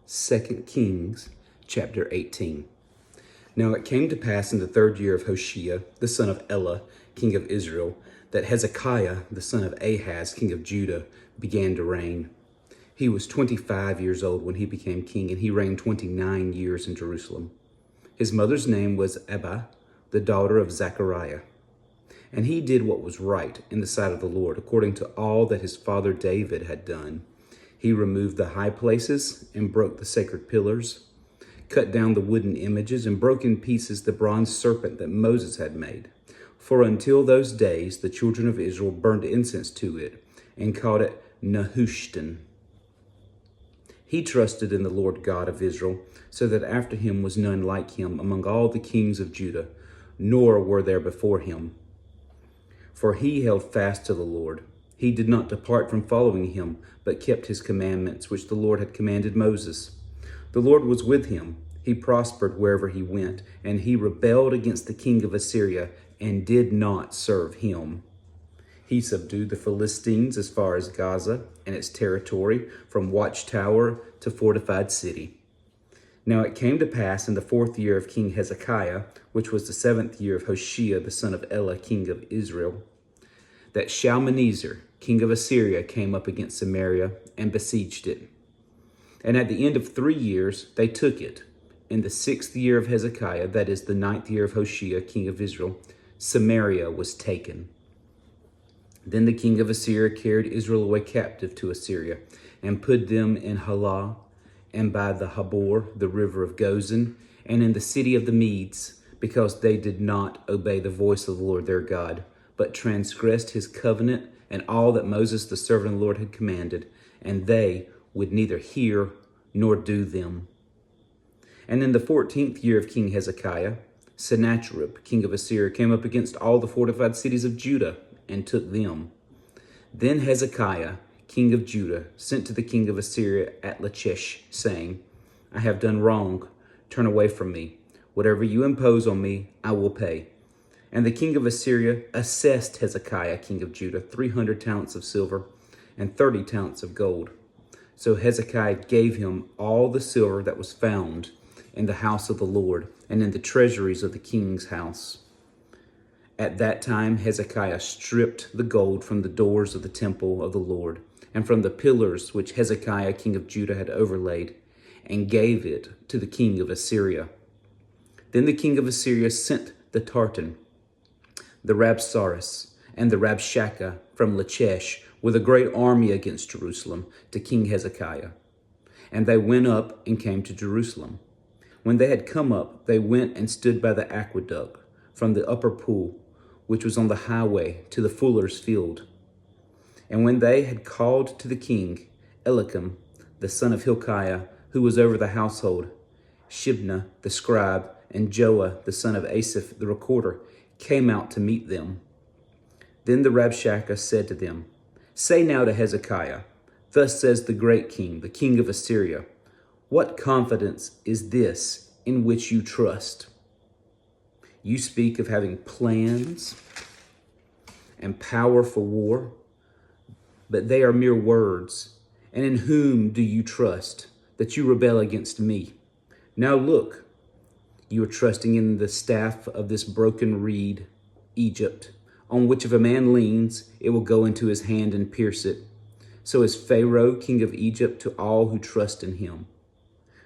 2 Kings chapter 18. Now it came to pass in the 3rd year of Hoshea, the son of Elah, king of Israel, that Hezekiah, the son of Ahaz, king of Judah, began to reign. He was 25 years old when he became king, and he reigned 29 years in Jerusalem. His mother's name was Abba, the daughter of Zechariah. And he did what was right in the sight of the Lord, according to all that his father David had done. He removed the high places and broke the sacred pillars, cut down the wooden images, and broke in pieces the bronze serpent that Moses had made. For until those days the children of Israel burned incense to it and called it Nehushtan. He trusted in the Lord God of Israel, so that after him was none like him among all the kings of Judah, nor were there before him. For he held fast to the Lord. He did not depart from following him, but kept his commandments, which the Lord had commanded Moses. The Lord was with him. He prospered wherever he went, and he rebelled against the king of Assyria and did not serve him. He subdued the Philistines as far as Gaza and its territory, from watchtower to fortified city. Now it came to pass in the 4th year of King Hezekiah, which was the 7th year of Hoshea, the son of Elah, king of Israel, that Shalmaneser, king of Assyria, came up against Samaria and besieged it. And at the end of 3 years, they took it. In the 6th year of Hezekiah, that is the 9th year of Hoshea, king of Israel, Samaria was taken. Then the king of Assyria carried Israel away captive to Assyria, and put them in Halah, and by the Habor, the river of Gozan, and in the city of the Medes, because they did not obey the voice of the Lord their God, but transgressed his covenant and all that Moses the servant of the Lord had commanded, and they would neither hear nor do them. And in the 14th year of King Hezekiah, Sennacherib, king of Assyria, came up against all the fortified cities of Judah and took them. Then Hezekiah, king of Judah, sent to the king of Assyria at Lachish, saying, I have done wrong. Turn away from me. Whatever you impose on me, I will pay. And the king of Assyria assessed Hezekiah, king of Judah, 300 talents of silver and 30 talents of gold. So Hezekiah gave him all the silver that was found in the house of the Lord and in the treasuries of the king's house. At that time, Hezekiah stripped the gold from the doors of the temple of the Lord and from the pillars which Hezekiah, king of Judah, had overlaid, and gave it to the king of Assyria. Then the king of Assyria sent the Tartan, the Rabsaris, and the Rabshakeh from Lachish with a great army against Jerusalem to King Hezekiah. And they went up and came to Jerusalem. When they had come up, they went and stood by the aqueduct from the upper pool, which was on the highway to the fuller's field. And when they had called to the king, Eliakim, the son of Hilkiah, who was over the household, Shebna, the scribe, and Joah, the son of Asaph, the recorder, came out to meet them. Then the Rabshakeh said to them, Say now to Hezekiah, Thus says the great king, the king of Assyria, What confidence is this in which you trust? You speak of having plans and power for war, but they are mere words. And in whom do you trust that you rebel against me? Now look, you are trusting in the staff of this broken reed, Egypt, on which if a man leans, it will go into his hand and pierce it. So is Pharaoh, king of Egypt, to all who trust in him.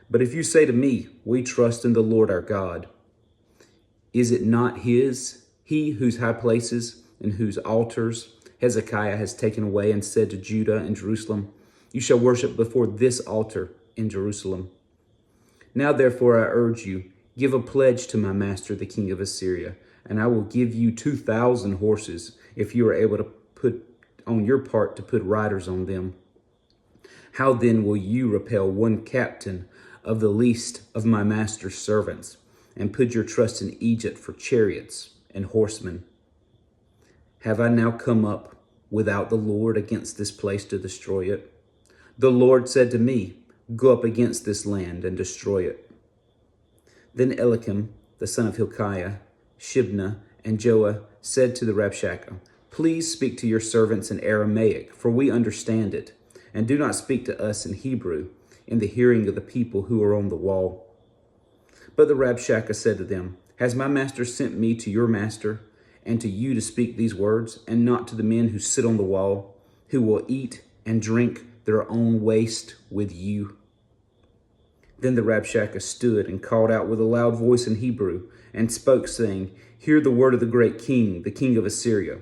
But if you say to me, We trust in the Lord our God, is it not he whose high places and whose altars Hezekiah has taken away and said to Judah and Jerusalem, You shall worship before this altar in Jerusalem. Now therefore I urge you, give a pledge to my master, the king of Assyria, and I will give you 2,000 horses if you are able to put on your part to put riders on them. How then will you repel one captain of the least of my master's servants and put your trust in Egypt for chariots and horsemen? Have I now come up without the Lord against this place to destroy it? The Lord said to me, Go up against this land and destroy it. Then Eliakim, the son of Hilkiah, Shebna, and Joah said to the Rabshakeh, Please speak to your servants in Aramaic, for we understand it, and do not speak to us in Hebrew, in the hearing of the people who are on the wall. But the Rabshakeh said to them, Has my master sent me to your master and to you to speak these words, and not to the men who sit on the wall, who will eat and drink their own waste with you? Then the Rabshakeh stood and called out with a loud voice in Hebrew, and spoke, saying, Hear the word of the great king, the king of Assyria.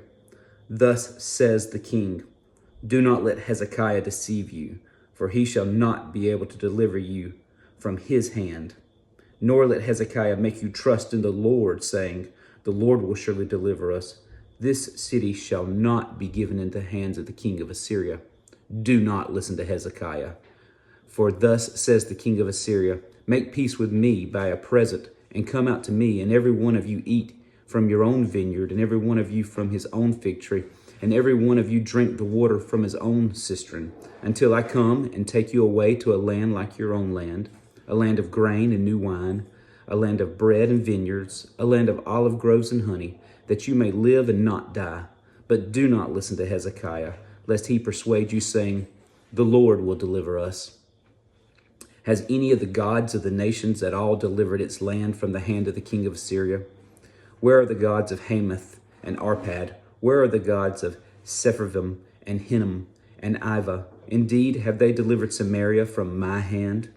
Thus says the king, Do not let Hezekiah deceive you, for he shall not be able to deliver you from his hand. Nor let Hezekiah make you trust in the Lord, saying, The Lord will surely deliver us. This city shall not be given into the hands of the king of Assyria. Do not listen to Hezekiah. For thus says the king of Assyria, Make peace with me by a present, and come out to me, and every one of you eat from your own vineyard, and every one of you from his own fig tree, and every one of you drink the water from his own cistern, until I come and take you away to a land like your own land, a land of grain and new wine, a land of bread and vineyards, a land of olive groves and honey, that you may live and not die. But do not listen to Hezekiah, lest he persuade you, saying, The Lord will deliver us. Has any of the gods of the nations at all delivered its land from the hand of the king of Assyria? Where are the gods of Hamath and Arpad? Where are the gods of Sepharvaim and Hinnom and Ivah? Indeed, have they delivered Samaria from my hand?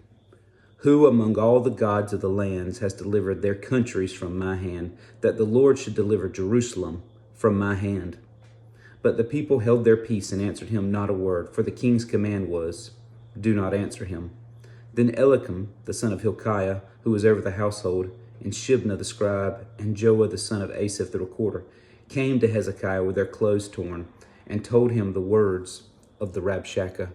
Who among all the gods of the lands has delivered their countries from my hand, that the Lord should deliver Jerusalem from my hand? But the people held their peace and answered him not a word, for the king's command was, Do not answer him. Then Eliakim, the son of Hilkiah, who was over the household, and Shebna the scribe, and Joah the son of Asaph the recorder, came to Hezekiah with their clothes torn, and told him the words of the Rabshakeh.